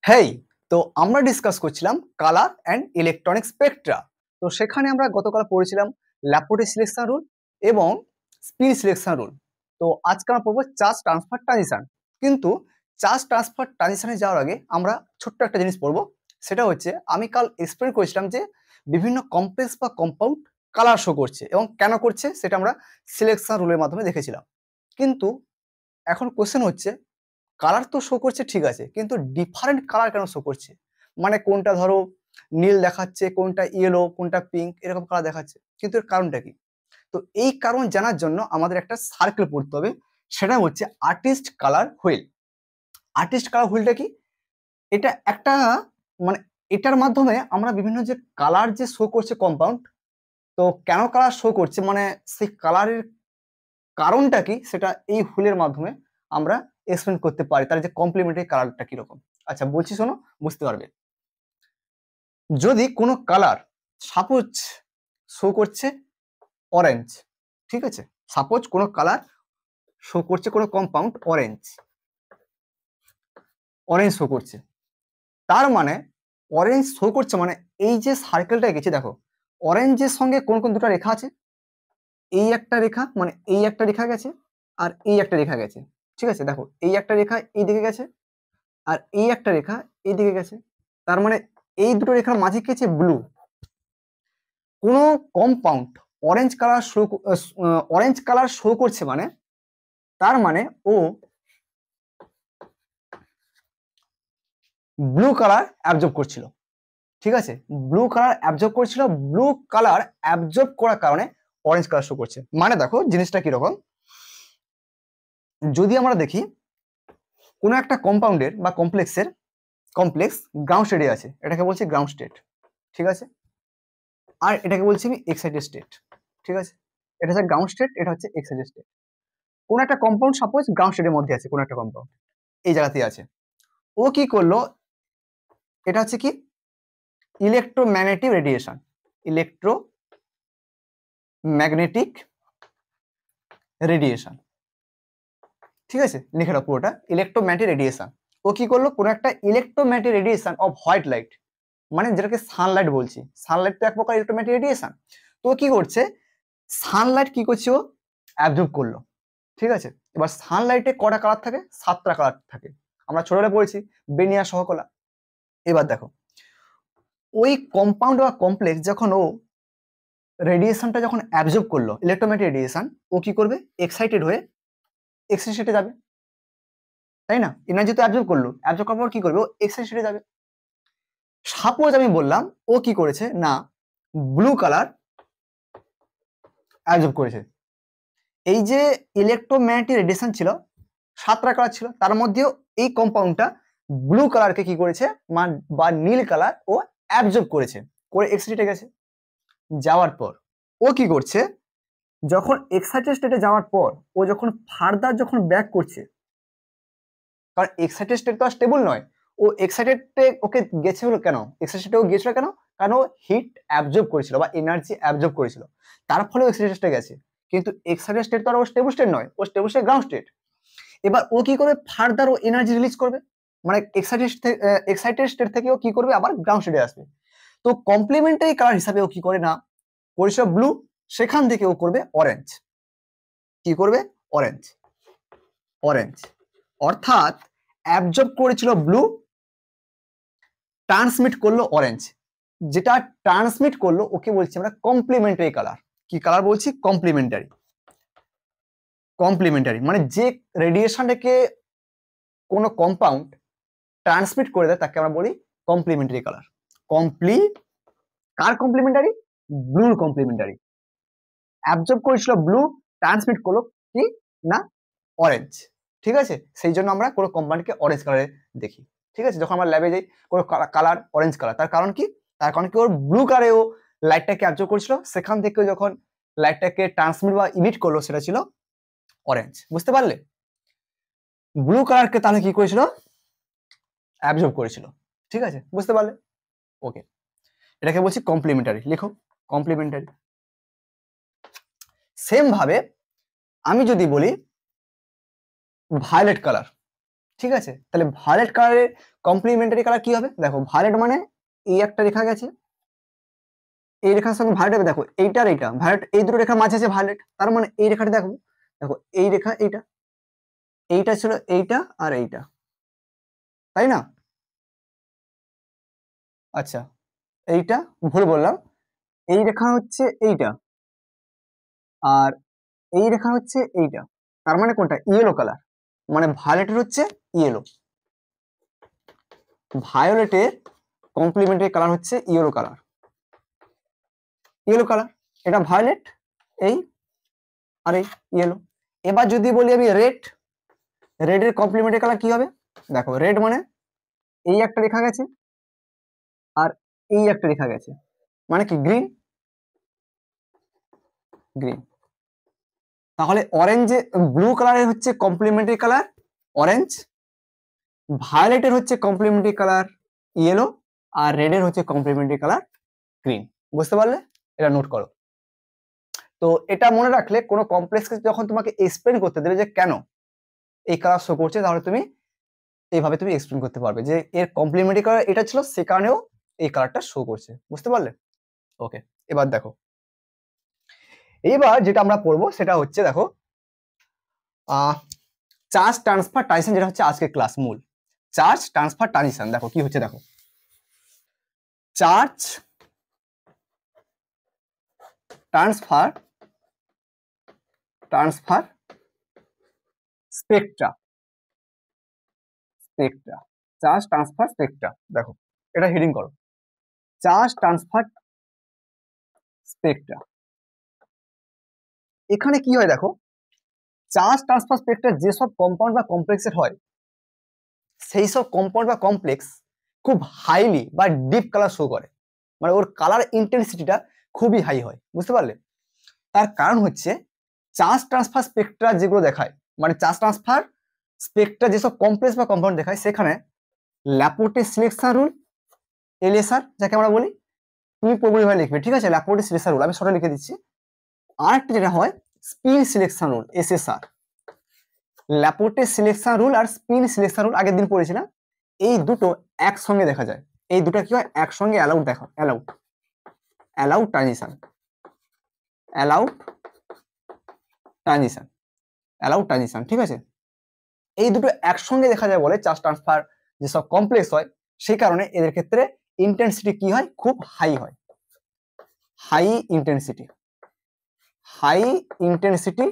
হেই, তো আমরা ডিসকাস করছিলাম কালার অ্যান্ড ইলেকট্রনিক স্পেকট্রা। তো সেখানে আমরা গতকাল পড়েছিলাম ল্যাপোর্টের সিলেকশন রুল এবং স্পিড সিলেকশন রুল। তো আজকে আমরা পড়বো চার্জ ট্রান্সফার ট্রানজিশন। কিন্তু চার্জ ট্রান্সফার ট্রানজিশনে যাওয়ার আগে আমরা ছোট্ট একটা জিনিস পড়বো। সেটা হচ্ছে, আমি কাল এক্সপ্লেন করেছিলাম যে বিভিন্ন কমপ্লেক্স বা কম্পাউন্ড কালার শো করছে এবং কেন করছে সেটা আমরা সিলেকশন রুলের মাধ্যমে দেখেছিলাম। কিন্তু এখন কোশ্চেন হচ্ছে, কালার তো শো করছে ঠিক আছে, কিন্তু ডিফারেন্ট কালার কেন শো করছে? মানে কোনটা ধরো নীল দেখাচ্ছে, কোনটা ইয়েলো, কোনটা পিঙ্ক, এরকম কালার দেখাচ্ছে, কিন্তু এর কারণটা কি? তো এই কারণ জানার জন্য আমাদের একটা সার্কেল পড়তে হবে, সেটা হচ্ছে artist colour wheel. Artist colour হুইলটা কি? এটা একটা মানে এটার মাধ্যমে আমরা বিভিন্ন যে কালার যে শো করছে কম্পাউন্ড, তো কেন কালার শো করছে, মানে সেই কালারের কারণটা কি, সেটা এই হুইলের মাধ্যমে আমরা এক্সপ্লেন করতে পারি, তার যে কমপ্লিমেন্টারি কালারটা কিরকম। আচ্ছা বলছি, শোনো, বুঝতে পারবে। যদি কোনো কালার সাপোজ শো করছে অরেঞ্জ, ঠিক আছে, সাপোজ কোনো কালার শো করছে, কোনো কম্পাউন্ড অরেঞ্জ অরেঞ্জ শো করছে, তার মানে অরেঞ্জ শো করছে মানে এই যে সার্কেলটা গেছে, দেখো অরেঞ্জের সঙ্গে কোন কোন দুটো রেখা আছে, এই একটা রেখা, মানে এই একটা রেখা গেছে আর এই একটা রেখা গেছে, ঠিক আছে, দেখো এই একটা রেখা এই দিকে গেছে আর এই একটা রেখা এই দিকে গেছে, তার মানে এই দুটো রেখার মাঝে কি আছে, ব্লু। কোন কম্পাউন্ড অরেঞ্জ কালার শো করছে মানে, তার মানে ও ব্লু কালার অ্যাবজর্ব করছিল, ঠিক আছে, ব্লু কালার অ্যাবজর্ব করছিল, ব্লু কালার অ্যাবজর্ব করার কারণে অরেঞ্জ কালার শো করছে। মানে দেখো জিনিসটা কিরকম, যদি আমরা দেখি কোনো একটা কম্পাউন্ডের বা কমপ্লেক্স গ্রাউন্ড স্টেটে আছে, এটাকে বলছি গ্রাউন্ড স্টেট, ঠিক আছে, আর এটাকে বলছি আমি এক্সাইটেড স্টেট, ঠিক আছে, এটা হচ্ছে গ্রাউন্ড স্টেট, এটা হচ্ছে এক্সাইটেড স্টেট। কোন একটা কম্পাউন্ড সাপোজ গ্রাউন্ড স্টেটের মধ্যে আছে, কোন একটা কম্পাউন্ড এই জায়গাতেই আছে, ও কি করলো, এটা হচ্ছে কি ইলেকট্রোম্যাগনেটিক রেডিয়েশন, ইলেকট্রোম্যাগনেটিক রেডিয়েশন, ঠিক আছে, লিখে রাখো পুরোটা, ইলেকট্রোম্যাগনেটিক রেডিয়েশন। ও কি করলো, কোন একটা electromagnetic radiation off white light, মানে যেটাকে সানলাইট বলছি, সানলাইট তো এক প্রকার ইলেকট্রোম্যাগনেটিক রেডিয়েশন। তো কি করছে, সানলাইট কি করছে, ও অ্যাবজর্ব করলো, ঠিক আছে। এবার সানলাইটে কটা কালার থাকে, 7টা কালার থাকে, আমরা ছোটবেলায় পড়েছি বেনিয়া সহকলা। এবার দেখো ওই কম্পাউন্ড বা কমপ্লেক্স যখন ও রেডিয়েশনটা যখন অ্যাবজর্ব করলো, ইলেকট্রোম্যাগনেটিক রেডিয়েশন, ও কি করবে, এক্সাইটেড হয়ে এক্সাইটেড স্টেটে যাবে, তাই না, এনার্জি তো অ্যাবজর্ব করলো, অ্যাবজর্ব করার পর কি করবে, ও এক্সাইটেড স্টেটে যাবে। সাপোজ আমি বললাম ও কি করেছে না, ব্লু কালার অ্যাবজর্ব করেছে। এই যে ইলেকট্রোম্যাগনেটিক রেডিয়েশন ছিল, 7টা কালার ছিল, তার মধ্যেও এই কম্পাউন্ডটা ব্লু কালারকে কি করেছে, বা নীল কালার ও অ্যাবজর্ব করেছে, করে এক্সাইটেড গেছে। যাওয়ার পর ও কি করছে, যখন এক্সাইটেড স্টেটে যাওয়ার পর ও যখন ফার্দার যখন ব্যাক করছে, কারণ এক্সাইটেড স্টেট তো আর স্টেবল নয়, ও এক্সাইটেডে ওকে গেছে হলো কেন, এক্সাইটেড ও গেছিল কেন, কারণ ও হিট অ্যাবজর্ব করেছিল বা এনার্জি অ্যাবজর্ব করেছিল, তার ফলে ও এক্সাইটেড স্টেটে গেছে। কিন্তু এক্সাইটেড স্টেট তো আর ও স্টেবল স্টেট নয়, ও স্টেবল স্টেট গ্রাউন্ড স্টেট। এবার ও কি করবে, ফার্দার ও এনার্জি রিলিজ করবে, মানে এক্সাইটেড স্টেট থেকে ও কি করবে, আবার গ্রাউন্ড স্টেটে আসবে। তো কমপ্লিমেন্টারি কালার হিসাবে ও কি করে না, করেছিল ব্লু, সেখান থেকে ও করবে অরেঞ্জ, কি করবে, অরেঞ্জ, অরেঞ্জ অর্থাৎ অ্যাবজর্ব করেছিল ব্লু, ট্রান্সমিট করলো অরেঞ্জ, যেটা ট্রান্সমিট করলো ওকে বলছি আমরা কমপ্লিমেন্টারি কালার। কি কালার বলছি, কমপ্লিমেন্টারি। কমপ্লিমেন্টারি মানে যে রেডিয়েশনটাকে কোনো কম্পাউন্ড ট্রান্সমিট করে দেয় তাকে আমরা বলি কমপ্লিমেন্টারি কালার। কার কমপ্লিমেন্টারি, ব্লুর কমপ্লিমেন্টারি। অ্যাবজর্ব করেছিল ব্লু, ট্রান্সমিট করলো কি না, অরেঞ্জ, ঠিক আছে। সেই জন্য আমরা কোনো কম্পাউন্ডকে অরেঞ্জ কালারে দেখি, ঠিক আছে। যখন আমরা ল্যাবে যাই কোনো কালার অরেঞ্জ কালার, তার কারণ কি, তার কারণ কি ওর ব্লু কালারে ও লাইটটাকে অ্যাবজর্ব করেছিল, সেখান থেকে যখন লাইটটাকে ট্রান্সমিট বা ইমিট করলো সেটা ছিল অরেঞ্জ। বুঝতে পারলে, ব্লু কালারকে তাহলে কি করেছিল, অ্যাবজর্ব করেছিল, ঠিক আছে, বুঝতে পারলে, ওকে। এটাকে বলছি কমপ্লিমেন্টারি, লিখো কমপ্লিমেন্টারি। সেম ভাবে আমি যদি বলি ভায়োলেট কালার, ঠিক আছে, তাহলে ভায়োলেট কালারের কমপ্লিমেন্টারি কালার কি হবে? দেখো ভায়োলেট মানে এই একটা রেখা গেছে, এই রেখার সঙ্গে ভায়োলেট হবে, দেখো এইটার এইটা ভায়োলেট, এই দুটো রেখার মাঝে আছে ভায়োলেট, তার মানে এই রেখাটা দেখো, দেখো এই রেখা এইটা, এইটা ছিল এইটা আর এইটা, তাই না? আচ্ছা, এইটা ভুল বললাম, এই রেখা হচ্ছে এইটা আর এই রেখা হচ্ছে এইটা, তার মানে কোনটা? ইয়েলো কালার, মানে ভায়োলেটের হচ্ছে ইয়েলো, ভায়োলেটের কমপ্লিমেন্টারি কালার হচ্ছে ইয়েলো কালার, ইয়েলো কালার, এটা ভায়োলেট এই আর এই ইয়েলো। এবার যদি বলি আমি রেড, রেডের কমপ্লিমেন্টারি কালার কি হবে? দেখো রেড মানে এই একটা রেখা গেছে আর এই একটা রেখা গেছে, মানে কি গ্রিন, গ্রিন। তাহলে অরেঞ্জে ব্লু কালারের হচ্ছে কমপ্লিমেন্টারি কালার অরেঞ্জ, ভায়োলেটের হচ্ছে কমপ্লিমেন্টারি কালার ইয়েলো, আর রেডের হচ্ছে কমপ্লিমেন্টারি কালার গ্রিন। বুঝতে পারলে? এটা নোট করো। তো এটা মনে রাখলে কোনো কমপ্লেক্সকে যখন তোমাকে এক্সপ্লেন করতে দেবে যে কেন এই কালার শো করছে, তাহলে তুমি এইভাবে তুমি এক্সপ্লেন করতে পারবে যে এর কমপ্লিমেন্টারি কালার এটা ছিল, সে কারণেও এই কালারটা শো করছে। বুঝতে পারলে? ওকে, এবার দেখো, এবার যেটা আমরা পড়বো সেটা হচ্ছে দেখো চার্জ ট্রান্সফার ট্রানজিশন, যেটা হচ্ছে আজকের ক্লাস মূল চার্জ ট্রান্সফার ট্রানজিশন। দেখো কি হচ্ছে, দেখো charge transfer transfer Spectra, Spectra, charge transfer Spectra. দেখো এটা হেডিং করো, চার্জ ট্রান্সফার স্পেকট্রা। এখানে কি হয় দেখো, চার্জ ট্রান্সফার স্পেকট্রা যেসব কম্পাউন্ড বা কমপ্লেক্সের হয়, সেই সব কম্পাউন্ড বা কমপ্লেক্স খুব হাইলি বা ডিপ কালার শো করে, মানে ওর কালার ইন্টেন্সিটিটা খুবই হাই হয়। বুঝতে পারলে? তার কারণ হচ্ছে চার্জ ট্রান্সফার স্পেকট্রা যেগুলো দেখায়, মানে চার্জ ট্রান্সফার স্পেকট্রা যেসব কমপ্লেক্স বা কম্পাউন্ড দেখায়, সেখানে ল্যাপোর্টে সিলেকশন রুল, এলএসআর যাকে আমরা বলি, তুমি পুরোপুরিভাবে লিখবে, ঠিক আছে? ল্যাপোর্টে সিলেকশন রুল আমি শর্টে লিখে দিচ্ছি। আর একটা যেটা হয় spin selection rule, SSR. Laporte selection rule আর স্পিন সিলেকশন রুল আগের দিন পড়েছিলাম, এই দুটো একসঙ্গে দেখা যায়, এই দুটো কি হয় একসঙ্গে অ্যালাউড দেখা, allowed, allowed transition, allowed transition, allowed transition, ঠিক আছে? এই দুটো একসঙ্গে দেখা যায় বলে চার্জ ট্রান্সফার যেসব কমপ্লেক্স হয়, সেই কারণে এদের ক্ষেত্রে ইন্টেন্সিটি কি হয়, খুব হাই হয়, high intensity, high intensity,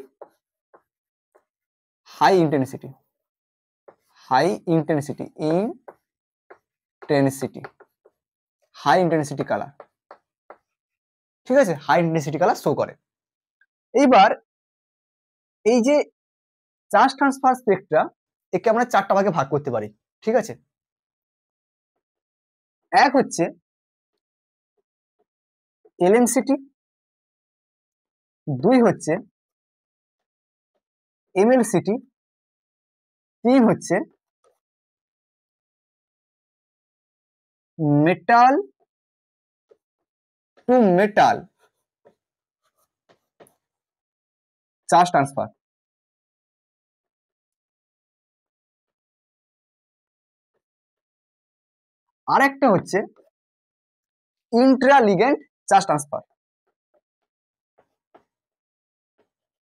high intensity, high intensity, intensity, high intensity colour, ঠিক আছে? হাই ইন্টেন্সিটি কালার শো করে। এইবার এই যে চার্জ ট্রান্সফার স্পেকট্রা, একে আমরা চারটা ভাগে ভাগ করতে পারি, ঠিক আছে? এক হচ্ছে এলএমসিটি, দুই হচ্ছে এমএলসিটি, তিন হচ্ছে metal to metal charge transfer, আর একটা হচ্ছে intraligand charge transfer,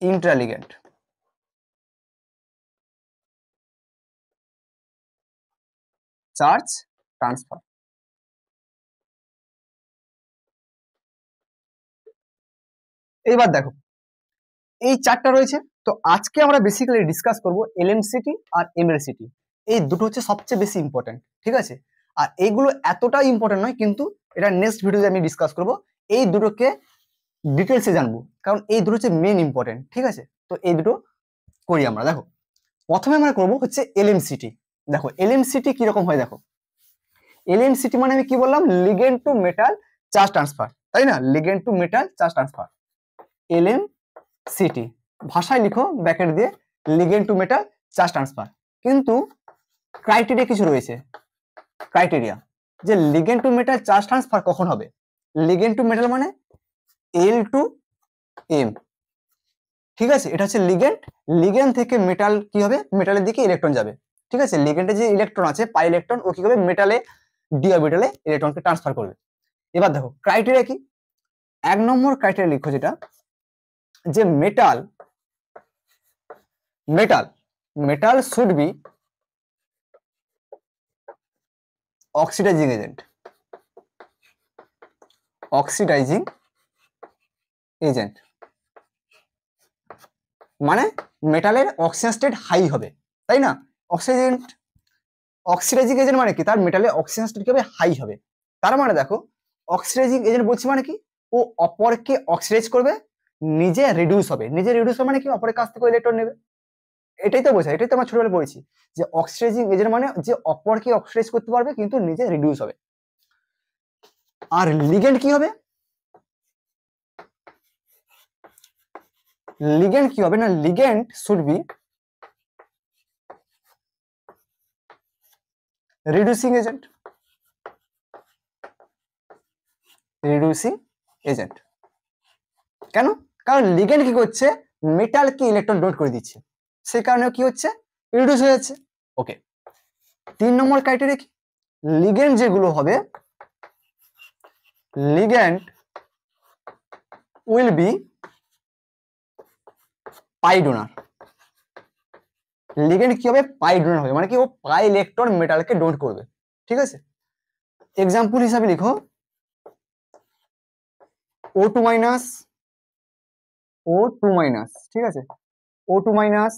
intraligand charge transfer. এইবার দেখো এই চারটা রয়েছে, তো আজকে আমরা বেসিক্যালি ডিসকাস করব এলএমসিটি আর এমএলসিটি, এই দুটো হচ্ছে সবচেয়ে বেশি ইম্পর্টেন্ট, ঠিক আছে? আর এইগুলো এতটা ইম্পর্টেন্ট নয়, কিন্তু এটা নেক্সট ভিডিওতে আমি ডিসকাস করব, এই দুটোকে ডিটেলসে জানবো, কারণ এই দুটো হচ্ছে মেন ইম্পর্টেন্ট, ঠিক আছে? তো এই দুটো করি আমরা। দেখো প্রথমে আমরা করব হচ্ছে এলএমসিটি। দেখো এলএমসিটি কিরকম হয়, দেখো এলএমসিটি মানে আমি কি বললাম, ligand to metal charge transfer, তাই না? Ligand to metal charge transfer, LMCT, ভাষায় লিখো ব্র্যাকেট দিয়ে ligand to metal charge transfer. কিন্তু ক্রাইটেরিয়া কিছু রয়েছে, ক্রাইটেরিয়া, যে ligand to metal charge transfer কখন হবে। লিগেন্ড টু মেটাল মানে এল টু এম, ঠিক আছে? এটা হচ্ছে লিগেন্ড, লিগেন্ড থেকে মেটাল কি হবে, মেটালের দিকে ইলেকট্রন যাবে, ঠিক আছে, লিগেন্ডে যে ইলেকট্রন আছে পাই ইলেকট্রন ও কি করবে মেটালে ডি অরবিটালে ইলেকট্রনকে ট্রান্সফার করবে। এবার দেখো ক্রাইটেরিয়া কি, 1 নম্বর ক্রাইটেরিয়া লিখো যেটা যে metal metal metal should be oxidising agent, oxidising agent মানে মেটালের অক্সিজেন স্টেট হাই হবে, তাই না? অক্সিডাইজিং এজেন্ট মানে কি, তার মেটালের অক্সিজেন স্টেট কি হবে, হাই হবে। তার মানে দেখো অক্সিডাইজিং এজেন্ট বলছি মানে কি, ও অপরকে অক্সিডাইজ করবে, নিজে রিডিউস হবে। নিজে রিডিউস হবে মানে কি, অপরের কাছ থেকে ইলেকট্রন নেবে। এটাই তো বোঝায়, এটাই তো আমরা ছোটবেলায় পড়েছি যে অক্সিডাইজিং এজেন্ট মানে যে অপরকে অক্সিডাইজ করতে পারবে কিন্তু নিজে রিডিউস হবে। আর লিগেন্ড কি হবে, লিগেন্ড কি হবে না, ligand should be reducing agent, reducing agent. কেন? কারণ লিগেন্ড কি করছে, মেটালকে ইলেকট্রন ডোনেট করে দিচ্ছে, সেই কারণে কি হচ্ছে, রিডিউস হয়ে যাচ্ছে। ওকে, 3 নম্বর ক্রাইটেরিয়া কি, লিগেন্ড যেগুলো হবে, legend will be pi donor. Legend কি হবে, পাই ডোনার হবে, মানে কি ও পাই ইলেকট্রন মেটালকে ডোনেট করবে। ঠিক আছে, এক্সাম্পল হিসাবে লিখো O2 মাইনাস, O2 মাইনাস, ঠিক আছে, O2 মাইনাস,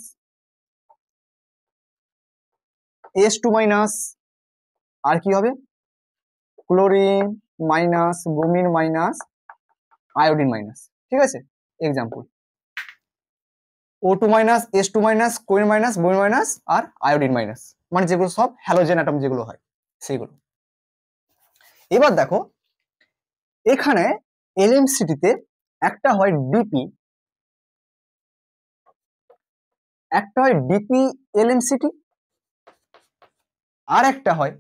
S2 মাইনাস, আর কি হবে, chlorine minus, bromine minus, iodine minus. ঠিক আছে, example O2 minus, S2 minus, chlorine minus, bromine minus আর আয়োডিন মাইনাস, মানে যেগুলো সব হ্যালোজেন অ্যাটম যেগুলো হয় সেগুলো। এবার দেখো এখানে এলএমসিটি তে একটা হয় ডিপি, একটা হয় ডিপি এলএমসিটি, আর একটা হয়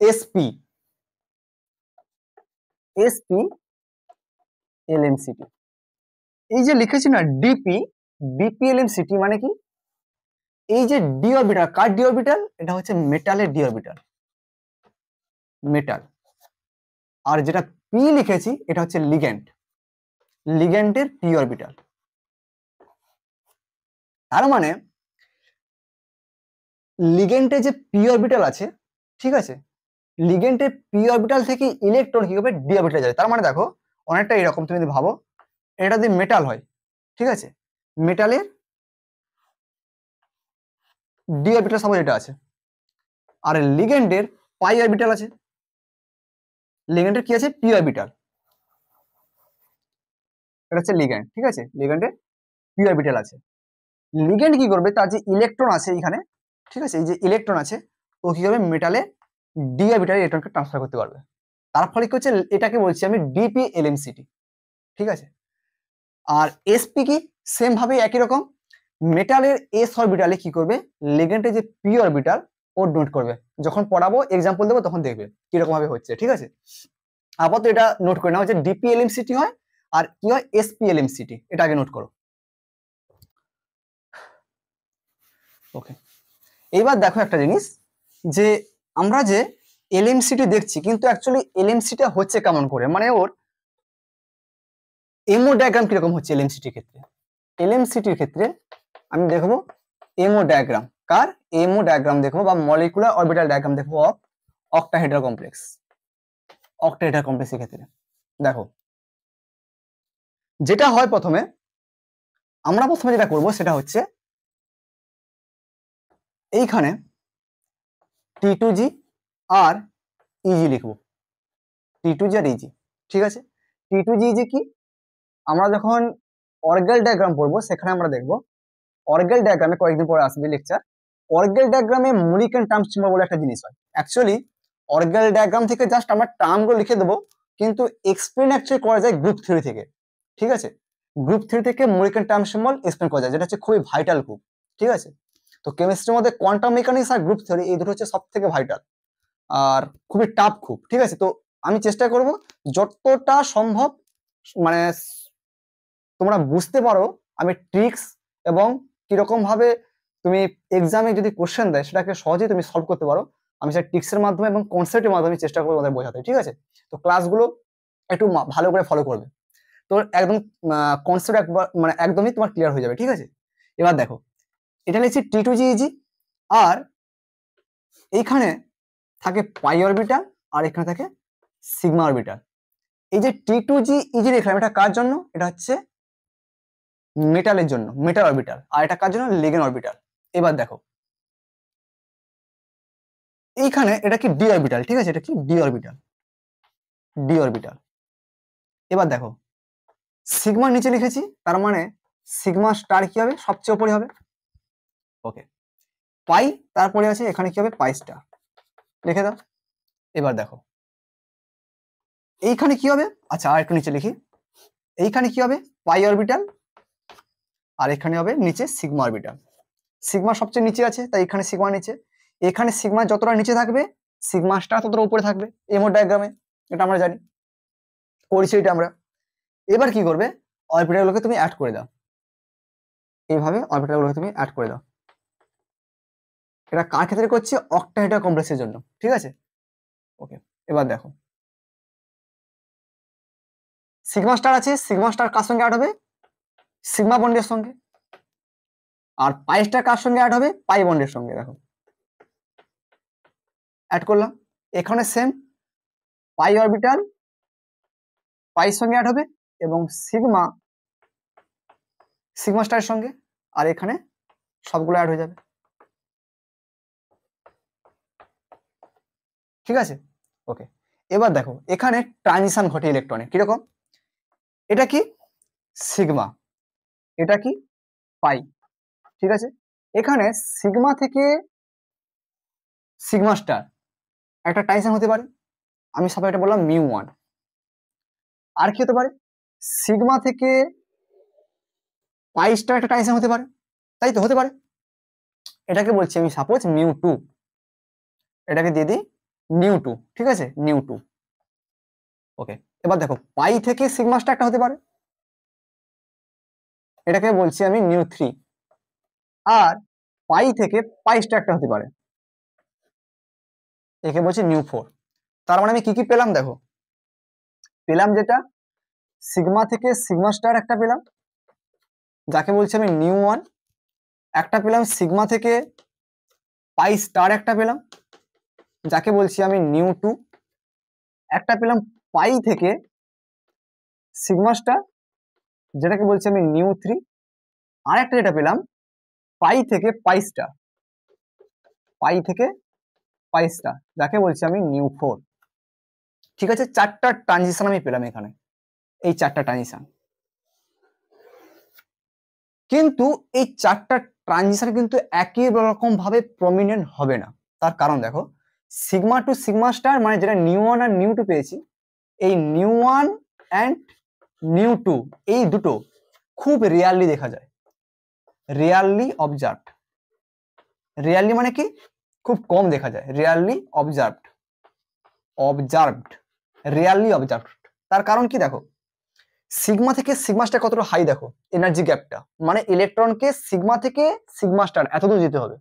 এসপি, এসপি এলএমসিটি। এই যে লিখেছি না ডিপি, ডিপি এলএমসিটি মানে কি, এই যে ডি অরবিটাল, কার ডি অরবিটাল, এটা হচ্ছে মেটালের ডি অরবিটাল, মেটাল। আর যেটা পি লিখেছি এটা হচ্ছে লিগ্যান্ড, লিগ্যান্ডের পি অরবিটাল। তার মানে লিগ্যান্ডে যে পি অরবিটাল আছে, ঠিক আছে, লিগ্যান্ডের পি অরবিটাল থেকে ইলেকট্রন কি হবে, ডি অরবিটালে যাবে। তার মানে দেখো অনেকটা এরকম, তুমি যদি ভাবো এটা যদি মেটাল হয়, ঠিক আছে, মেটালের ডি অরবিটাল সাপোজ এটা আছে, আর লিগ্যান্ডের পাই অরবিটাল আছে, লিগ্যান্ডের কি আছে, পি অরবিটাল, এটা হচ্ছে লিগ্যান্ড। ঠিক আছে, লিগ্যান্ডের পি অরবিটাল আছে। লিগ্যান্ড কি করবে, তার যে ইলেকট্রন আছে এখানে, ঠিক আছে, এই যে ইলেকট্রন আছে ও কি করবে, মেটালে ডি অরবিটালে ইলেকট্রনকে ট্রান্সফার করতে পারবে। তার ফলে কি হচ্ছে, এটাকে বলছি আমি ডিপি এলএমসিটি। ঠিক আছে, আর এসপি কি, সেম ভাবে একই রকম, মেটালের এস অরবিটালে কি করবে, লিগ্যান্ডের যে পি অরবিটাল ও ডোনেট করবে। যখন পড়াবো এক্সাম্পল দেবো তখন দেখবে কিরকম ভাবে হচ্ছে। ঠিক আছে, আপাতত এটা নোট করে নাও যে ডিপি এলএমসিটি হয় আর কি হয়, এসপি এলএমসিটি, এটা আগে নোট করো। ওকে, এইবার দেখো একটা জিনিস, যে আমরা যে এলএমসিটি দেখছি কিন্তু অ্যাকচুয়ালি এলএমসিটা হচ্ছে কেমন করে, মানে ওর এমও ডায়াগ্রাম কিরকম হচ্ছে এলএমসিটির ক্ষেত্রে। এলএমসিটির ক্ষেত্রে আমি দেখবো এমও ডায়াগ্রাম, কার এমও ডায়াগ্রাম দেখবো বা মলিকুলার অরবিটাল ডায়াগ্রাম দেখবো অফ অক্টাহেড্রাল কমপ্লেক্স, অক্টাহেড্রাল কমপ্লেক্সের ক্ষেত্রে। দেখো যেটা হয় প্রথমে, আমরা প্রথমে যেটা করব সেটা হচ্ছে এইখানে T2G আর ইজি লিখবো, T2G আর ইজি। ঠিক আছে, T2G ইজি কি, আমরা যখন অর্গাল ডায়াগ্রাম পড়বো সেখানে আমরা দেখবো অর্গাল ডায়াগ্রামে, কয়েকদিন পরে আসবে লেকচার, অর্গাল ডায়াগ্রামে মূলিক এন্ড টার্ম স্টিমার বলে একটা জিনিস হয়। অ্যাকচুয়ালি অর্গাল ডায়াগ্রাম থেকে জাস্ট আমরা টার্মগুলো লিখে দেবো, কিন্তু এক্সপ্লেন অ্যাকচুয়ালি করা যায় গ্রুপ থিওরি থেকে। ঠিক আছে, গ্রুপ থিওরি থেকে মূলিক এন্ড টার্ম সিম্বল এক্সপ্লেন করা যায়, যেটা হচ্ছে খুবই ভাইটাল খুব। ঠিক আছে, তো কেমিস্ট্রির মধ্যে কোয়ান্টাম মেকানিক্স আর গ্রুপ থিওরি এই দুটো হচ্ছে সব থেকে ভাইটাল আর খুবই টাফ খুব। ঠিক আছে, তো আমি চেষ্টা করব যতটা সম্ভব মানে তোমরা বুঝতে পারো আমি ট্রিক্স এবং কিরকম ভাবে তুমি এক্সামে যদি কোশ্চেন দেয় সেটাকে সহজেই তুমি সলভ করতে পারো, আমি সেটা টিক্সের মাধ্যমে এবং কনসেপ্টের মাধ্যমে চেষ্টা করবো তোমাদের বোঝাতে, ঠিক আছে? তো ক্লাসগুলো একটু ভালো করে ফলো করবে, তো একদম কনসেপ্ট একবার মানে একদমই তোমার ক্লিয়ার হয়ে যাবে, ঠিক আছে? এবার দেখো, এটা লিখছি T2GeG, আর এইখানে থাকে পাই অরবিটাল আর এখানে থাকে সিগমা অরবিটাল। এই যে T2GeG লিখলাম, এটা কার জন্য? এটা হচ্ছে মেটালের জন্য, মেটাল অরবিটাল, আর এটা কার জন্য? Ligand orbital. এবার দেখো এইখানে এটা কি ডি অরবিটাল, ঠিক আছে? এটা কি ডি অরবিটাল, ডি অরবিটাল। এবার দেখো সিগমা নিচে লিখেছি, তার মানে সিগমা স্টার কি হবে? সবচেয়ে উপরে হবে, ওকে। পাই তারপরে আছে, এখানে কি হবে? পাই স্টার, লিখে দাও। এবার দেখো এইখানে কি হবে? আচ্ছা আর একটু নিচে লিখি, এইখানে কি হবে? পাই অরবিটাল, আর এখানে হবে নিচে সিগমা অরবিটাল। সিগমা সবচেয়ে নিচে আছে তাই এখানে সিগমা নিচে, এখানে সিগমা যতটা নিচে থাকবে সিগমা স্টার ততটা উপরে থাকবে, এমোর ডায়াগ্রামে, এটা আমরা জানি, করেছি এটা আমরা। এবার কি করবে? অরবিটালগুলোকে তুমি অ্যাড করে দাও, এইভাবে অরবিটালগুলোকে তুমি অ্যাড করে দাও। এটা কার ক্ষেত্রে করছি? অক্টাহেড্রাল কমপ্লেক্সের জন্য, ঠিক আছে? ওকে। এবার দেখো সিগমা স্টার আছে, সিগমা স্টার কার সঙ্গে অ্যাড হবে? সিগমা বন্ডের সঙ্গে। আর পাই স্টার কার সঙ্গে অ্যাড হবে? পাই বন্ডের সঙ্গে। দেখো অ্যাড করলাম, এখানে সেম পাই অরবিটাল পাইয়ের সঙ্গে অ্যাড হবে এবং সিগমা সিগমা স্টারের সঙ্গে, আর এখানে সবগুলো অ্যাড হয়ে যাবে, ঠিক আছে? ওকে। এবার দেখো এখানে ট্রানজিশন ঘটে ইলেকট্রনে, কিরকম? এটা কি? সিগমা, এটা কি? পাই, ঠিক আছে? এখানে সিগমা থেকে সিগমা স্টার একটা ট্রানজিশন হতে পারে, আমি সবাই এটা বললাম μ1। আর কি হতে পারে? সিগমা থেকে পাই স্টার একটা ট্রানজিশন হতে পারে, তাই তো? হতে পারে, এটাকে বলছি আমি সাপোজ μ2, এটাকে দিয়ে দিই μ2, ঠিক আছে? μ2, ওকে। এবার দেখো পাই থেকে সিগমা স্টার একটা হতে পারে, এটাকে বলছি আমি μ3, আর পাই থেকে পাই স্টার একটা হতে পারে, একে বলছি μ4। তার মানে আমি কি কি পেলাম? দেখো পেলাম যেটা সিগমা থেকে সিগমা স্টার একটা পেলাম, যাকে বলছি আমি μ1, একটা পেলাম সিগমা থেকে পাই স্টার একটা পেলাম, যাকে বলছি আমি μ2, একটা পেলাম পাই থেকে সিগমা স্টার, যেটাকে বলছি আমি μ3, আর একটা যেটা পেলাম পাই থেকে পাই স্টার, পাই থেকে পাই স্টার, যাকে বলছি আমি μ4, ঠিক আছে? চারটা ট্রানজিশন আমি পেলাম এখানে, এই চারটা ট্রানজিশন। কিন্তু এই চারটা ট্রানজিশন কিন্তু একই রকম ভাবে প্রমিনেন্ট হবে না, তার কারণ দেখো সিগমা টু সিগমা স্টার মানে যেটা μ1 আর μ2 পেয়েছি, এই μ1 অ্যান্ড μ2 এই দুটো খুব রেয়ারলি দেখা যায়, রেয়ারলি অবজার্ভড। রেয়ারলি মানে কি? খুব কম দেখা যায়, rarely observed, observed, rarely observed. তার কারণ কি? দেখো সিগমা থেকে সিগমা স্টার কতটা হাই, দেখো এনার্জি গ্যাপটা, মানে ইলেকট্রনকে সিগমা থেকে সিগমা স্টার এত দূর যেতে হবে।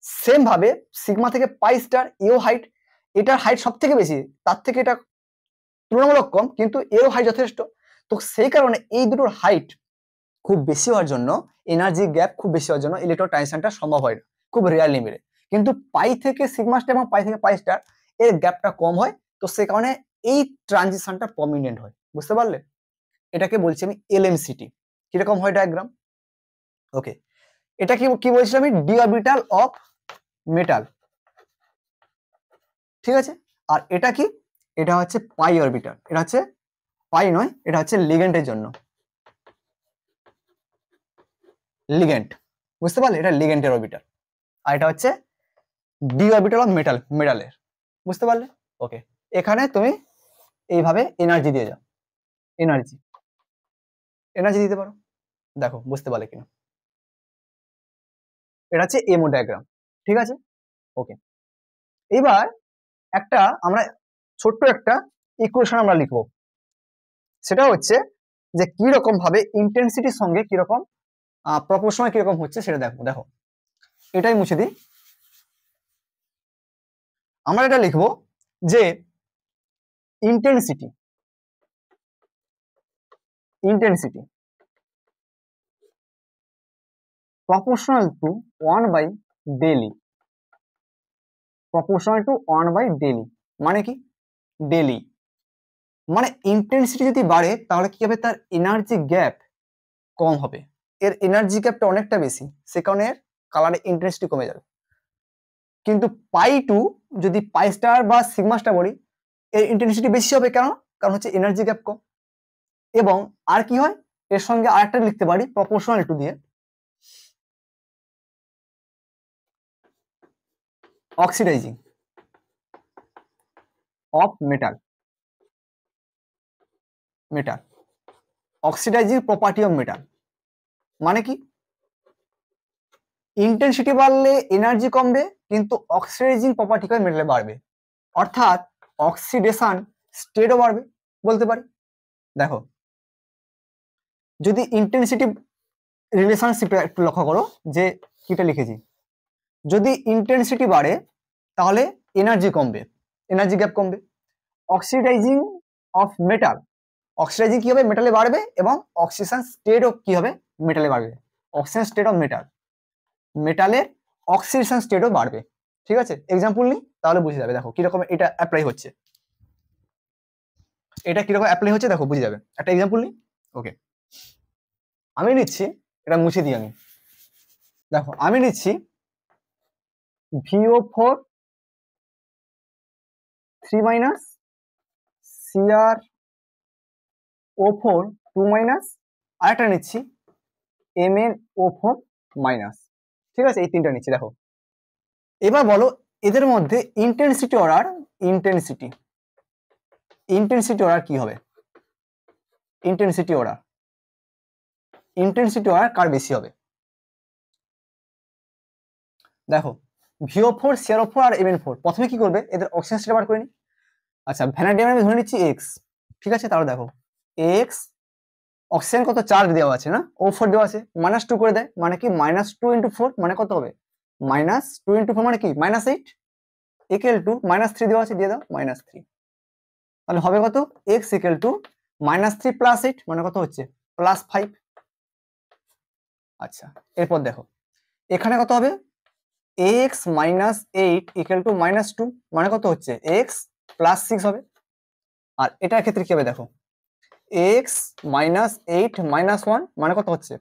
সেম ভাবে সিগমা থেকে পাই স্টার এও হাইট, এটার হাইট সব থেকে বেশি, তার থেকে এটা তুলনামূলক কম, কিন্তু এও হাইট যথেষ্ট। তো সেই কারণে এই দুটোর হাইট খুব বেশি হওয়ার জন্য, এনার্জি গ্যাপ খুব বেশি হওয়ার জন্য ইলেকট্রন ট্রানজিশনটা সম্ভব হয় না, খুব রেয়ারলি মিলে। কিন্তু পাই থেকে সিগমা স্টার এবং পাই থেকে পাই স্টার এর গ্যাপটা কম হয়, তো সেই কারণে এই ট্রানজিশনটা প্রমিনেন্ট হয়, বুঝতে পারলে? এটাকে বলছি আমি এলএমসিটি। কিরকম হয় ডায়াগ্রাম? ওকে, এটা কি কি বলছিলাম আমি? ডি অরবিটাল অফ মেটাল, ঠিক আছে? আর এটা কি? এটা হচ্ছে পাই অরবিটাল, এটা হচ্ছে পাই নয়, এটা হচ্ছে লিগেন্ডের জন্য, লিগেন্ড, বুঝতে পারলে? এটা লিগেন্ডের অরবিটাল, আর এটা হচ্ছে ডি অরবিটাল অফ মেটাল, মেটালের, বুঝতে পারলে? ওকে, এখানে তুমি এইভাবে এনার্জি দিয়ে যাও, এনার্জি এনার্জি দিতে পারো, দেখো বুঝতে পারলে কিনা? এটা হচ্ছে এমও ডায়াগ্রাম, ঠিক আছে? ওকে, এবার একটা আমরা ছোট্ট একটা ইকুয়েশন আমরা লিখবো, সেটা হচ্ছে যে কি রকম ভাবে ইন্টেন্সিটির সঙ্গে কিরকম প্রপোর্শনাল কিরকম হচ্ছে সেটা দেখো। দেখো এটাই মুছে দিই। আমরা এটা লিখবো যে intensity proportional to 1 by daily, proportional to 1 by daily মানে কি ডেলি, মানে ইন্টেন্সিটি যদি বাড়ে তাহলে কি হবে, তার এনার্জি গ্যাপ কম হবে, এর এনার্জি গ্যাপটা অনেকটা বেশি, সে কারণে এর কালারের ইন্টেন্সিটি কমে যাবে। কিন্তু পাই টু যদি পাই স্টার বা সিগমা স্টার বলি, এর ইন্টেন্সিটি বেশি হবে, কেন, কারণ হচ্ছে এনার্জি গ্যাপ কম। এবং আর কি হয়, এর সঙ্গে আরেকটা লিখতে পারি প্রপোর্শনাল টু দিয়ে, oxidising of metal, oxidising property of metal মানে কি, ইন্টেন্সিটি বাড়লে এনার্জি কমবে কিন্তু অক্সিডাইজিং প্রপার্টি অফ মেটালে বাড়বে, অর্থাৎ অক্সিডেশন স্টেটও বাড়বে বলতে পারি। দেখো যদি ইন্টেন্সিটি রিলেশনশিপ একটু লক্ষ্য করো যে কিটা লিখেছি, যদি ইন্টেন্সিটি বাড়ে তাহলে এনার্জি কমবে, এনার্জি গ্যাপ কমবে। অক্সিডাইজিং অফ মেটাল, অক্সিডাইজিং কি হবে, মেটালে বাড়বে, এবং অক্সিডেশন স্টেটও কি হবে, মেটালে বাড়বে। অক্সিজেন স্টেট অফ মেটাল, মেটালের অক্সিডেশন স্টেটও বাড়বে। ঠিক আছে, এক্সাম্পল নিই তাহলে বুঝে যাবে। দেখো কিরকম এটা অ্যাপ্লাই হচ্ছে, এটা কিরকম অ্যাপ্লাই হচ্ছে দেখো বুঝে যাবে। একটা এক্সাম্পল নিই। ওকে, আমি নিচ্ছি, এটা মুছে দিই আমি। দেখো আমি নিচ্ছি VO4 3 মাইনাস CrO4 2 মাইনাস, আর একটা নিচ্ছি MnO4 মাইনাস। ঠিক আছে, এই তিনটা নিচ্ছি। দেখো এবার বলো এদের মধ্যে ইন্টেন্সিটি অর্ডার, ইন্টেন্সিটি অর্ডার কি হবে, ইন্টেন্সিটি অর্ডার কার বেশি হবে। দেখো VO4 CrO4 আর Mn4, প্রথমে কি করবে, এদের অক্সিজেন স্টেট বার করে নি। আচ্ছা ভ্যানাডিয়াম আমি ধরে নিচ্ছি X, ঠিক আছে, তাহলে দেখো X অক্সিজেন কত 4 দেওয়া আছে না, O4 দেওয়া আছে, -2 করে দেয়, মানে কি -2 × 4 মানে কত হবে, -2 × 4 মানে কি -8, ইকুয়াল টু -3 দেওয়া আছে, দিয়ে দাও -3, তাহলে হবে কত, X ইকুয়াল টু -3 + 8 মানে কত হচ্ছে +5। আচ্ছা এরপর দেখো এখানে কত হবে, X - 8 ইকুয়াল টু -2 মানে কত হচ্ছে X + 6 হবে। আর এটার ক্ষেত্রে কি হবে, দেখো X - 8 - 1 মানে কত হচ্ছে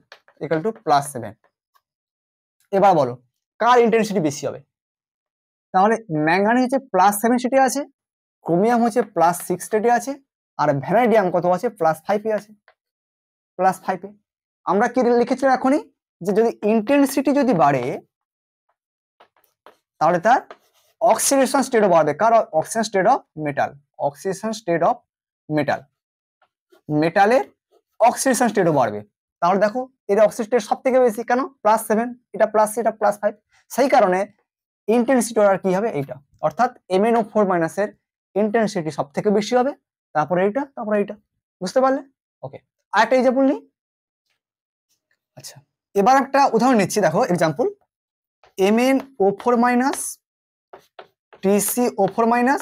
ইকুয়াল টু +7। এবার বলো কার ইন্টেন্সিটি বেশি হবে, তাহলে ম্যাঙ্গানিজ হচ্ছে +7 স্টেটে আছে, ক্রোমিয়াম হচ্ছে +6 স্টেটে আছে, আর ভ্যানাডিয়াম কত আছে +5 এ আছে, +5 এ। আমরা কি লিখেছিলাম এখনই, যে যদি ইন্টেন্সিটি যদি বাড়ে তাহলে তার অক্সিডেশন স্টেটও বাড়বে, কার, oxygen state of metal, oxidation state of metal, মেটালের অক্সিডেশন স্টেটও বাড়বে। তাহলে দেখো এর অক্সিডেশন স্টেট সব থেকে বেশি, কেন, +7, এটা +3, এটা +5, সেই কারণে ইন্টেন্সিটি অর্ডার কি হবে এইটা, অর্থাৎ MnO4 মাইনাসের ইন্টেন্সিটি সব থেকে বেশি হবে, তারপরে এইটা, তারপরে এইটা। বুঝতে পারলে? ওকে, আরেকটা এক্সাম্পল নিই। আচ্ছা এবার একটা উদাহরণ নিচ্ছি, দেখো example MnO4 minus TCO4 minus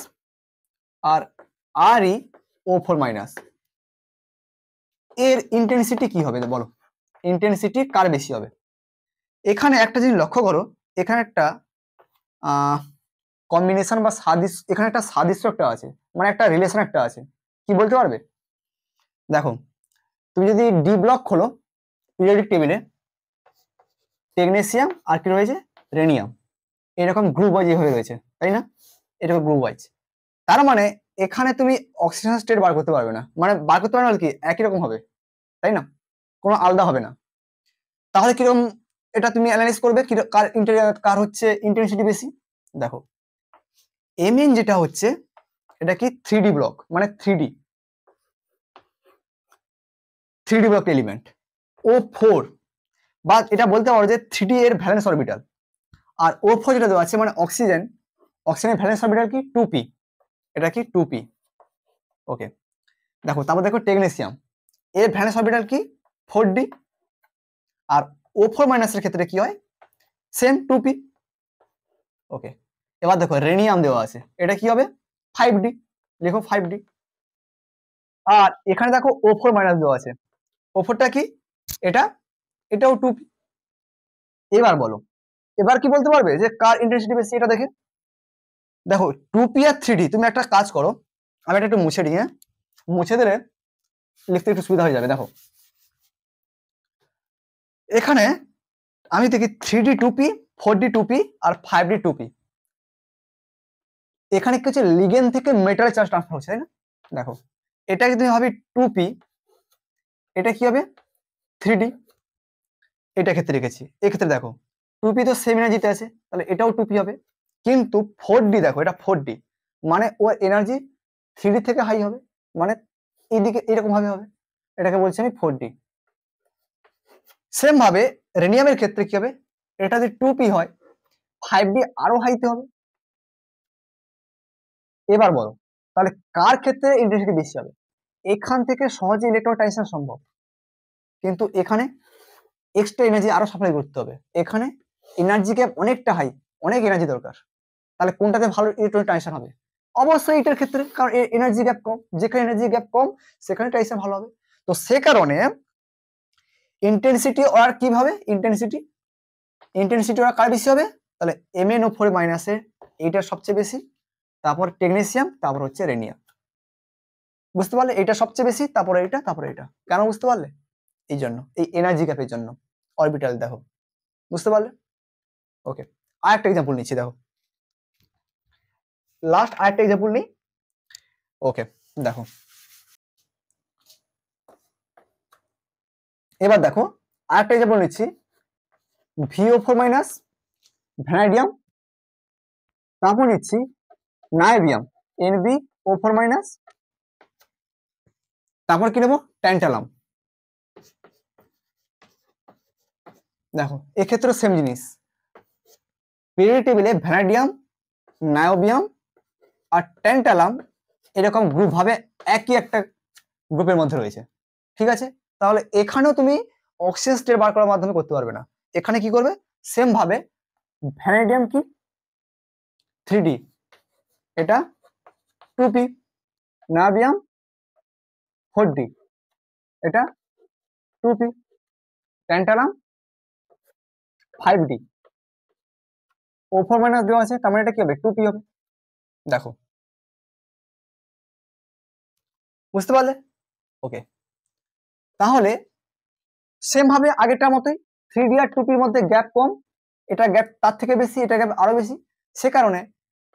আর ReO4 মাইনাস, এর ইন্টেন্সিটি কি হবে বলো, ইন্টেন্সিটি কার বেশি হবে। এখানে একটা জিনিস লক্ষ্য করো, এখানে একটা কম্বিনেশন বা সাদৃশ্য, এখানে একটা সাদৃশ্য একটা আছে, মানে একটা রিলেশন একটা আছে, কি বলতে পারবে। দেখো তুমি যদি ডি ব্লক খোলো পিরিয়ডিক টেবিলে, টেগনেসিয়াম আর কি রয়েছে, রেনিয়াম, এরকম গ্রুপ ওয়াইজ হয়ে রয়েছে, তাই না, এরকম গ্রুপ ওয়াইজ। তার মানে এখানে তুমি অক্সিজেন স্টেট বার করতে পারবে না, মানে বার করতে পারবে না কি, একই রকম হবে, তাই না, কোনো আলাদা হবে না। তাহলে কিরকম এটা তুমি অ্যানালাইজ করবে, কার হচ্ছে ইন্টেন্সিটি বেশি। দেখো Mn যেটা হচ্ছে এটা কি 3D ব্লক, মানে 3D ব্লক এলিমেন্ট, O4 বা এটা বলতে পারো যে 3D এর ভ্যালেন্স অরবিটাল, আর O4 যেটা দেওয়া আছে মানে অক্সিজেনের ভ্যালেন্স অরবিটাল কি 2p, এটা কি 2p। ওকে দেখো তারপর দেখো টেগনেসিয়াম, এর ভ্যালেন্স অরবিটাল কি 4d, আর O4 মাইনাসের ক্ষেত্রে কি হয়, সেম 2p। ওকে, এবার দেখো রেনিয়াম দেওয়া আছে, এটা কি হবে 5d, লিখো 5d। আর এখানে দেখো O4 মাইনাস দেওয়া আছে, O4টা কি, এটা, এটাও 2p। এবার বলো, এবার কি বলতে পারবে যে কার ইন্টেন্সিটি বেশি, এটা দেখে দেখো 2p আর 3d। তুমি একটা কাজ করো, আমি এটা একটু মুছে দিই, হ্যাঁ, মুছে দিলে লিখতে একটু সুবিধা হয়ে যাবে। দেখো এখানে আমি দেখি 3d 2p, 4d 2p আর 5d 2p। এখানে কি হচ্ছে, লিগেন্ড থেকে মেটাল চার্জ ট্রান্সফার হচ্ছে, তাই না? দেখো এটা যদি ভাবি 2p, এটা কি হবে 3d, এটা ক্ষেত্রে রেখেছি। এক্ষেত্রে দেখো 2p তো সেম এনার্জিতে আছে, তাহলে এটাও 2p হবে। কিন্তু 4d দেখো, এটা 4d, মানে ও এনার্জি 3d থেকে হাই হবে, মানে এইদিকে এরকম ভাবে হবে, এটাকে বলছি আমি 4d। সেম ভাবে রেনিয়ামের ক্ষেত্রে কি হবে, এটা যদি 2p হয় 5d আরো হাইতে হবে। এবার বলো তাহলে কার ক্ষেত্রে ইন্টেন্সিটি বেশি হবে? এখান থেকে সহজে ইলেকট্রন ট্রানজিশন সম্ভব, কিন্তু এখানে এক্সট্রা এনার্জি আরো সাপ্লাই করতে হবে। এখানে এনার্জি গ্যাপ অনেকটা হাই, অনেক এনার্জি দরকার। তাহলে কোনটাতে ভালো ইলেকট্রন ট্রানজিশন হবে? অবশ্যই এটার ক্ষেত্রে, কারণ এনার্জি গ্যাপ কম, যেখানে এনার্জি গ্যাপ কম সেখানে ট্রানজিশন ভালো হবে। তো সে কারণে ইন্টেন্সিটি আর কিভাবে, ইন্টেন্সিটি ইন্টেন্সিটি ওরা কার বেশি হবে? তাহলে MnO4 মাইনাসের এইটা সবচেয়ে বেশি, তারপর টেকনিসিয়াম, তারপর হচ্ছে রেনিয়াম। বুঝতে পারলে? এটা সবচেয়ে বেশি, তারপরে এটা, তারপরে এটা। কেন বুঝতে পারলে? এই জন্য, এই এনার্জি গ্যাপের জন্য। অরবিটাল দেখো, বুঝতে পারলে? ওকে, আরেকটা এক্সাম্পল নিচ্ছি, দেখো লাস্ট আরেকটা এক্সাম্পল নিই। ওকে দেখো, এবার দেখো আরেকটা এক্সাম্পল নিচ্ছি, VO4 মাইনাস ভ্যানাডিয়াম, তারপর নিচ্ছি নাইবিয়াম NbO4 মাইনাস, তারপর কি নেবো ট্যান্টালাম। দেখো এক্ষেত্রে সেম জিনিস, পিরিয়ডিক টেবিলে ভ্যানাডিয়াম, নায়োবিয়াম আর ট্যান্টালাম এরকম গ্রুপ ভাবে একই একটা গ্রুপের মধ্যে রয়েছে, ঠিক আছে? তাহলে এখানেও তুমি অক্সিজেন স্টেট বার করার মাধ্যমে করতে পারবে না। এখানে কি করবে, সেম ভাবে ভ্যানাডিয়াম কি 3d, এটা 2p, নায়োবিয়াম 4d, এটা 2p, tantalum 5d। O4 minus দেওয়া আছে, তার মানে এটা কি হবে 2p হবে। দেখো বুঝতে পারলে? ওকে, তাহলে সেম ভাবে আগেরটার মতোই 3d আর 2p এর মধ্যে গ্যাপ কম, এটা গ্যাপ তার থেকে বেশি, এটা গ্যাপ আরো বেশি, সে কারণে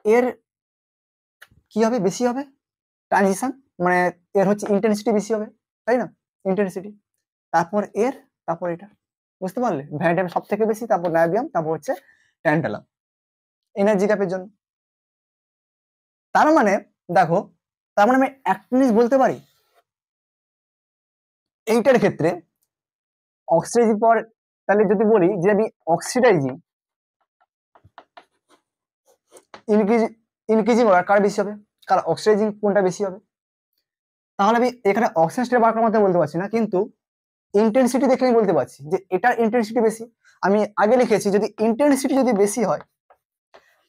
এর কি হবে, বেশি হবে ট্রানজিশন, মানে এর হচ্ছে ইন্টেন্সিটি বেশি হবে, তাই না? ইন্টেন্সিটি, তারপর এর, তারপর এটা। বুঝতে পারলে? ভ্যানাডিয়াম সব থেকে বেশি, তারপর নায়োবিয়াম, তারপর হচ্ছে ট্যান্টালাম, এনার্জি গ্যাপের জন্য। তার মানে দেখো, তার মানে আমি একটা জিনিস বলতে পারি, এইটার ক্ষেত্রে অক্সিডাইজিং পাওয়ার, তাহলে যদি বলি যে আমি অক্সিডাইজিং ইনক্রিজিং পাওয়ার কার বেশি হবে, কার অক্সিডাইজিং কোনটা বেশি হবে, তাহলে আমি এখানে অক্সিজেন স্টেট বার করার মধ্যে বলতে পারছি না, কিন্তু ইন্টেন্সিটি দেখে আমি বলতে পারছি যে এটার ইন্টেন্সিটি বেশি। আমি আগে লিখেছি যদি ইন্টেন্সিটি যদি বেশি হয়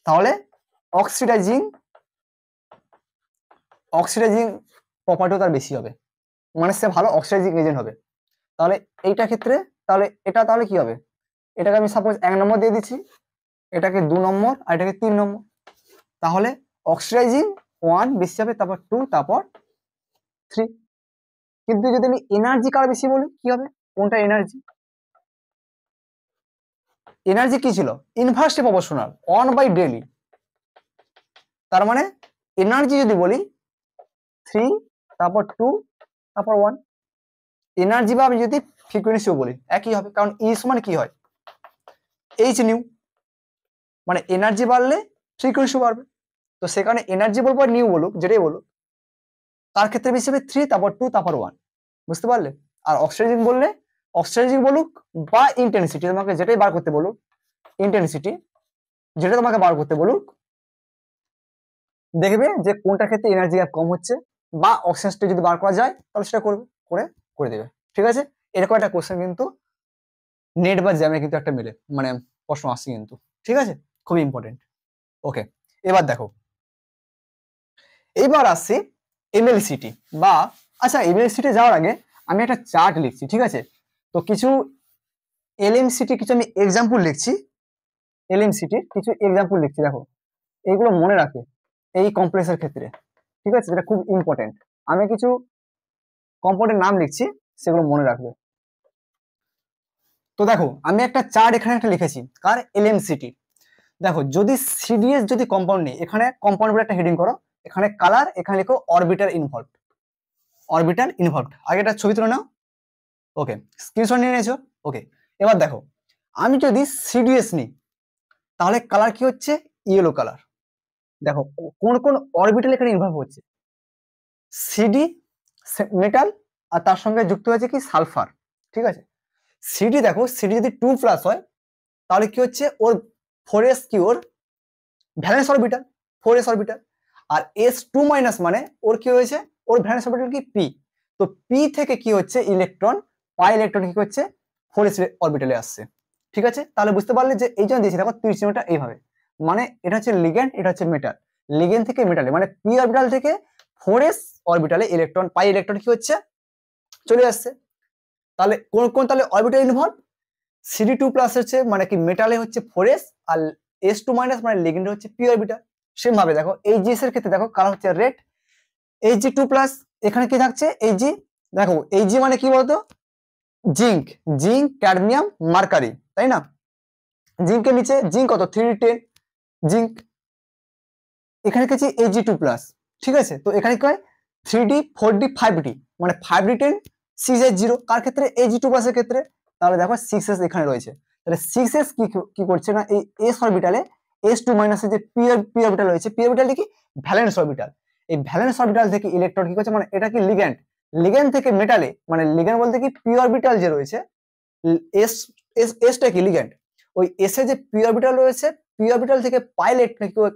তাহলে অক্সিডাইজিং প্রপার্টিও তার বেশি হবে, মানে সে ভালো অক্সিডাইজিং এজেন্ট হবে। তাহলে এইটা ক্ষেত্রে, তাহলে এটা তাহলে কি হবে, এটাকে আমি সাপোজ 1 নম্বর দিয়ে দিচ্ছি, এটাকে 2 নম্বর আর এটাকে 3 নম্বর। তাহলে অক্সিডাইজিং 1 বেশি হবে, তারপর 2, তারপর 3। কিন্তু যদি আমি এনার্জি কার বেশি বলি কি হবে, কোনটা এনার্জি, এনার্জি কি ছিল ইনভার্সলি প্রপোর্শনাল 1/daily। তার মানে এনার্জি যদি বলি 3, তারপর 2, তারপর 1। এনার্জি বা আমি যদি ফ্রিকোয়েন্সিও বলি একই হবে, কারণ ই সমান কি হয় এইচ নিউ, মানে এনার্জি বাড়লে ফ্রিকোয়েন্সি বাড়বে। তো সেখানে এনার্জি বলবো আর নিউ বলুক, যেটাই বলুক, তার ক্ষেত্রে বেশি হবে 3, তারপর 2, তারপর 1। বুঝতে পারলে? আর অক্সিডাইজিং বললে অক্সিডাইজিং বলুক বা ইন্টেন্সিটি, তোমাকে যেটাই বার করতে বলুক, ইন্টেন্সিটি যেটা তোমাকে বার করতে বলুক, দেখবে যে কোনটার ক্ষেত্রে এনার্জি গ্যাপ কম হচ্ছে, বা অক্সিজেন স্টেট যদি বার করা যায় তাহলে সেটা করবে, করে দেবে। ঠিক আছে? এরকম একটা কোশ্চেন কিন্তু নেট বা জ্যামে কিন্তু একটা মেলে, মানে প্রশ্ন আসছে কিন্তু, ঠিক আছে, খুবই ইম্পর্টেন্ট। ওকে, এবার দেখো, এবার আসছে এমএলসিটি বা, আচ্ছা এমএলসিটি যাওয়ার আগে আমি একটা চার্ট লিখছি, ঠিক আছে। তো কিছু এলএমসিটি কিছু আমি এক্সাম্পল লিখছি, এলএমসিটির কিছু এক্সাম্পল লিখছি, দেখো এইগুলো মনে রাখে এই কমপ্লেক্সের ক্ষেত্রে, ঠিক আছে, যেটা খুব ইম্পর্টেন্ট। আমি কিছু কম্পাউন্ডের নাম লিখছি, সেগুলো মনে রাখবে। তো দেখো আমি একটা চার্ট এখানে একটা লিখেছি, কার, এলএমসিটি। দেখো যদি সিডিএস যদি কম্পাউন্ড নেই, এখানে কম্পাউন্ড বলে একটা হেডিং করো, এখানে কালার, এখানে লিখো অরবিটাল ইনভলভ, অরবিটাল ইনভলভ। আগে একটা ছবি তুলে নাও। ওকে, স্ক্রিনশট নিয়ে নিয়েছো। ওকে, এবার দেখো আমি যদি সিডিএস নিই, তাহলে কালার কি হচ্ছে, ইয়েলো কালার। দেখো কোন কোন অরবিটাল এখানে ইনভলভ হচ্ছে, সিডি মেটাল, আর তার সঙ্গে যুক্ত হয়েছে কি, সালফার, ঠিক আছে। সিডি দেখো, সিডি যদি 2+ হয়, তাহলে কি হচ্ছে, ওর 4s কি, ওর ভ্যালেন্স অরবিটাল, 4s অরবিটাল। আর S2- মানে ওর কি হয়েছে, ওর ভ্যালেন্স অরবিটাল কি, পি। তো পি থেকে কি হচ্ছে, ইলেকট্রন, পাই ইলেকট্রন কি হচ্ছে, 4s অরবিটালে আসছে, ঠিক আছে। তাহলে বুঝতে পারলে যে এই জন্য দিয়েছি, দেখো তীর চিহ্নটা এইভাবে, মানে এটা হচ্ছে লিগ্যান্ড, এটা হচ্ছে মেটাল, লিগ্যান্ড থেকে মেটালে, মানে পি অরবিটাল থেকে 4s অরবিটালে ইলেকট্রন, পাই ইলেকট্রন কি হচ্ছে, চলে আসছে। তাহলে কোন কোন তাহলে অরবিটাল ইনভলভ, CD2+ হচ্ছে মানে কি মেটালে হচ্ছে 4s, আর S2- মানে লিগ্যান্ডে হচ্ছে পি অরবিটাল। সেম ভাবে দেখো এইচজিএস এর ক্ষেত্রে দেখো কালার হচ্ছে রেড, Ag2+, এখানে কি থাকছে, Ag। দেখো Ag মানে কি বলতো, জিঙ্ক, জিঙ্ক, ক্যাডমিয়াম, মার্কারি, তাই না। জিঙ্কের নিচে জিঙ্ক কত, 310 জিঙ্ক, এখানে কি আছে Ag2+, ঠিক আছে। তো এখানে কি হয়, 3D 4D 5D, মানে 5D10 6s0, কার ক্ষেত্রে, Ag2+ এর ক্ষেত্রে। তাহলে দেখো 6s এখানে রয়েছে, তাহলে 6s কি করছে না, এই s অরবিটালে S2- যে পি অরবিটাল রয়েছে, পি অরবিটাল কি, ভ্যালেন্স অরবিটাল। এই ভ্যালেন্স অরবিটাল থেকে ইলেকট্রন কি করছে, মানে এটা কি লিগ্যান্ড, লিগ্যান্ড থেকে মেটালে, মানে লিগ্যান্ড বলতে কি পি অরবিটাল যে রয়েছে, এস এসটা কি লিগ্যান্ড, ওই এস এ যে পি অরবিটাল রয়েছে, পি অরবিটাল থেকে পাইলেট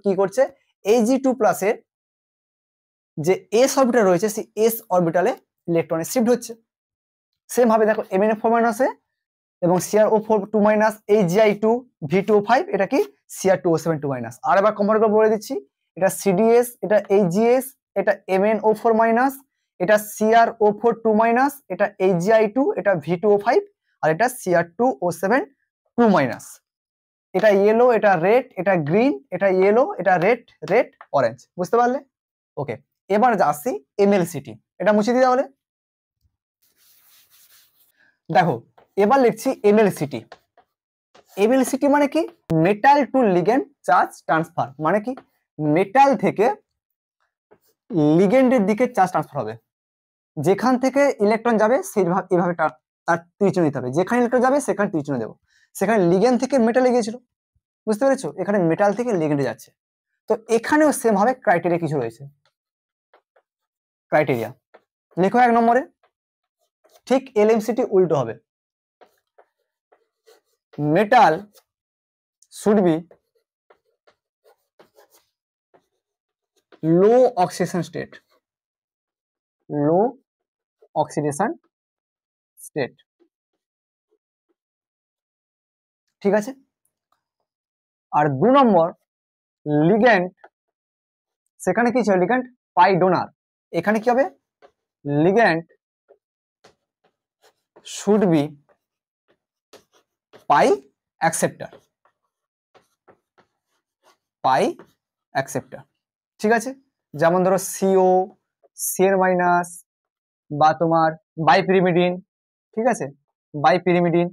কি করছে, Ag2+ এর যে এস অরবিটাল রয়েছে, সেই এস অরবিটালে ইলেকট্রনে শিফট হচ্ছে। সেম ভাবে দেখো MnF4- এ এবং CrO4 2- AgI2 V2O5, এটা কি Cr2O7 2-। আর এবার কম্পাউন্ড করে বলে দিচ্ছি, এটা CDS, এটা AgS, এটা MnO4-, এটা CrO4 2-, এটা AgI2, এটা V2O5, আর এটা Cr2O7 2-। এটা ইয়েলো, এটা রেড, এটা গ্রিন, এটা ইয়েলো, এটা রেড, রেড, অরেঞ্জ, বুঝতে পারলে। ওকে, এবার আসছি এমএলসিটি, এটা মুছে দিই তাহলে। দেখো এবার লিখছি এমএলসিটি। এমএলসিটি মানে কি, metal to ligand charge transfer, মানে কি মেটাল থেকে লিগ্যান্ডের দিকে চার্জ ট্রান্সফার হবে, যেখান থেকে ইলেকট্রন যাবে সেইভাবে এইভাবে তার তীরচিহ্ন দিতে হবে, যেখানে ইলেকট্রন যাবে সেখানে তীরচিহ্ন দেবো। সেখানে লিগ্যান্ড থেকে মেটালে গিয়েছিল, বুঝতে পেরেছো, এখানে মেটাল থেকে লিগ্যান্ডে যাচ্ছে। তো এখানেও সেম ভাবে ক্রাইটেরিয়া কিছু রয়েছে, ক্রাইটেরিয়া লেখো 1 নম্বরে, ঠিক এলএমসিটি উল্টো হবে, metal should be low oxidation state, low oxidation state, ঠিক আছে। আর 2 নম্বর, লিগ্যান্ড, সেখানে কি ছিল, লিগ্যান্ড পাই ডোনার, এখানে কি হবে, ligand should be pi acceptor, pi acceptor, ঠিক আছে। যেমন ধরো সিও, Cr- বা তোমার বাইপিরিমিডিন, ঠিক আছে, বাইপিরিমিডিন,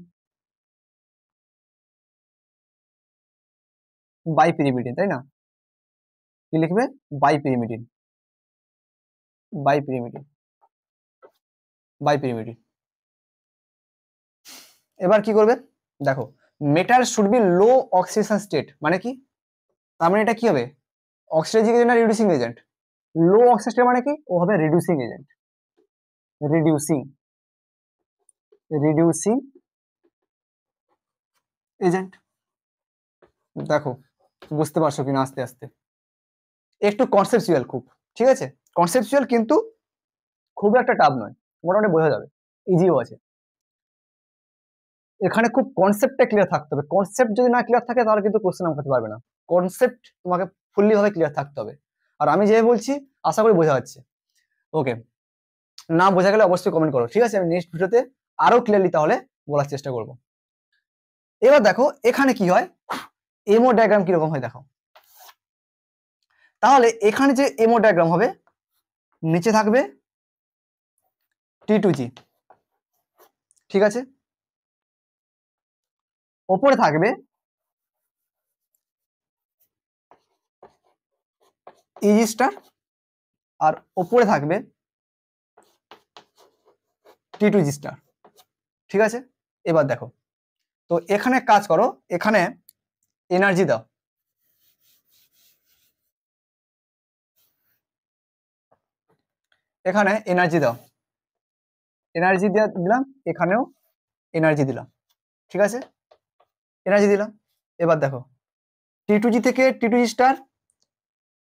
বাইপিরিমিডিন, তাই না, কি লিখবে, বাইপিরিমিডিন, বাইপিরিমিডিন, বাইপিরিমিডিন। এবার কি করবে, দেখো metal should be low oxidation state, মানে কি, তার মানে এটা কি হবে, অক্সিডাইজিং এজেন্ট না রিডিউসিং এজেন্ট, লো অক্সিডেশন স্টেট মানে কি, ও হবে reducing agent, reducing, reducing agent. দেখো বুঝতে পারছো কিনা আস্তে আস্তে, একটু কনসেপচুয়াল খুব, ঠিক আছে, কনসেপচুয়াল কিন্তু খুব একটা টাফ নয়, মোটামুটি বোঝা যাবে, ইজিও আছে। এখানে খুব কনসেপ্টটা ক্লিয়ার থাকতে হবে, কনসেপ্ট যদি না ক্লিয়ার থাকে তাহলে কিন্তু কোশ্চেন আমাকে পারবে না, কনসেপ্ট তোমাকে ফুললি ভাবে ক্লিয়ার থাকতে হবে। আর আমি যেভাবে বলছি আশা করি বোঝা যাচ্ছে। ওকে, না বোঝা গেলে অবশ্যই কমেন্ট করো, ঠিক আছে? আমি নেক্সট ভিডিওতে আরো ক্লিয়ারলি তাহলে বলার চেষ্টা করব। এবার দেখো এখানে কি হয়, এমও ডায়াগ্রাম কিরকম হয় দেখো। তাহলে এখানে যে এমও ডায়াগ্রাম হবে, নিচে থাকবে T2G, ঠিক আছে, ওপরে থাকবে EG স্টার, আর ওপরে থাকবে T2G স্টার, ঠিক আছে। এবার দেখো, তো এখানে কাজ করো, এখানে এনার্জি দাও, এখানে এনার্জি দাও, এনার্জি দিলাম, এখানেও এনার্জি দিলাম, ঠিক আছে, এনার্জি দিলাম। এবার দেখো T2G থেকে T2G স্টার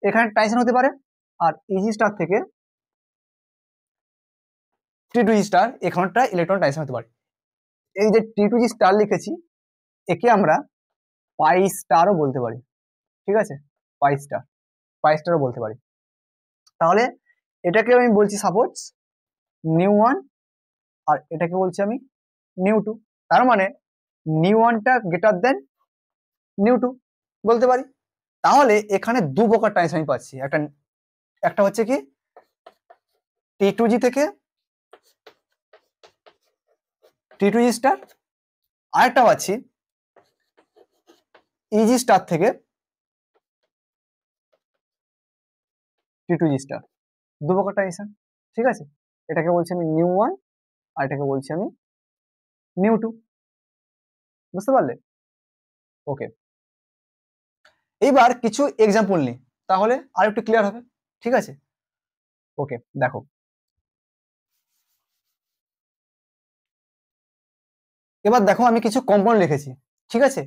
এখানে ট্রানজিশন হতে পারে, আর EG স্টার থেকে T2G স্টার এখানটা ইলেকট্রন ট্রানজিশন হতে পারে। এই যে T2G স্টার লিখেছি, একে আমরা পাই স্টারও বলতে পারি, ঠিক আছে, পাই স্টারও বলতে পারি। তাহলে এটাকে আমি বলছি সাপোজ নিউ 1, আর এটাকে বলছি আমি নিউ 2। তার মানে নিউ 1টা গ্রেটার দেন নিউ 2 বলতে পারি। তাহলে এখানে দু প্রকার ট্রানজিশন আমি পাচ্ছি, একটা হচ্ছে কি T2G থেকে T2G স্টার, আরেকটা পাচ্ছি EG স্টার থেকে T2G স্টার, দু প্রকার ট্রানজিশন, ঠিক আছে। এটাকে বলছি আমি নিউ 1, আর এটাকে বলছি আমি নিউ 2, বুঝতে পারলে? ওকে, এইবার কিছু এক্সাম্পল নিই, তাহলে আর একটু ক্লিয়ার হবে, ঠিক আছে। ওকে, দেখো এবার দেখো আমি কিছু কম্পাউন্ড লিখেছি, ঠিক আছে।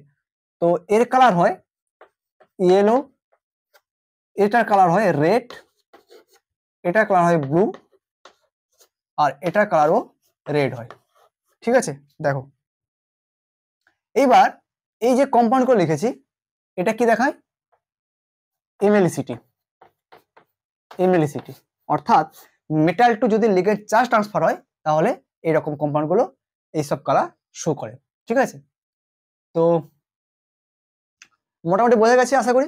তো এর কালার হয় ইয়েলো, এটার কালার হয় রেড, এটার কালার হয় ব্লু, আর এটার কালারও রেড হয়, ঠিক আছে। দেখো এইবার এই যে কম্পাউন্ড করে লিখেছি, এটা কি দেখায়? এমএলসিটি, অর্থাৎ মেটাল টু যদি লিগেন্ড চার্জ ট্রান্সফার হয় তাহলে এইরকম কম্পাউন্ড গুলো এইসব কালার শো করে, ঠিক আছে। তো মোটামুটি বোঝা গেছে আশা করি।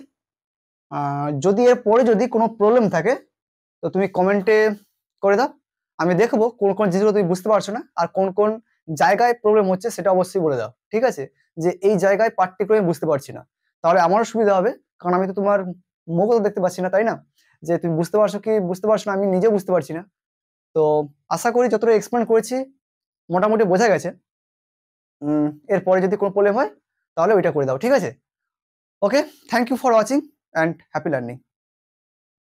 যদি এর পরে যদি কোনো প্রবলেম থাকে তো তুমি কমেন্টে করে দাও, আমি দেখবো কোন কোন জিনিসগুলো তুমি বুঝতে পারছো না, আর কোন কোন জায়গায় প্রবলেম হচ্ছে সেটা অবশ্যই বলে দাও, ঠিক আছে। যে এই জায়গায় পার্টিকুলার বুঝতে পারছি না, তাহলে আমারও সুবিধা হবে, কারণ আমি তো তোমার মুখও তো দেখতে পাচ্ছি না, তাই না? যে তুমি বুঝতে পারছো কি বুঝতে পারছো না আমি নিজেও বুঝতে পারছি না। তো আশা করি যতটা এক্সপ্লেন করেছি মোটামুটি বোঝা গেছে। এরপরে যদি কোনো প্রবলেম হয় তাহলে ওইটা করে দাও, ঠিক আছে। Okay, thank you for watching and happy learning.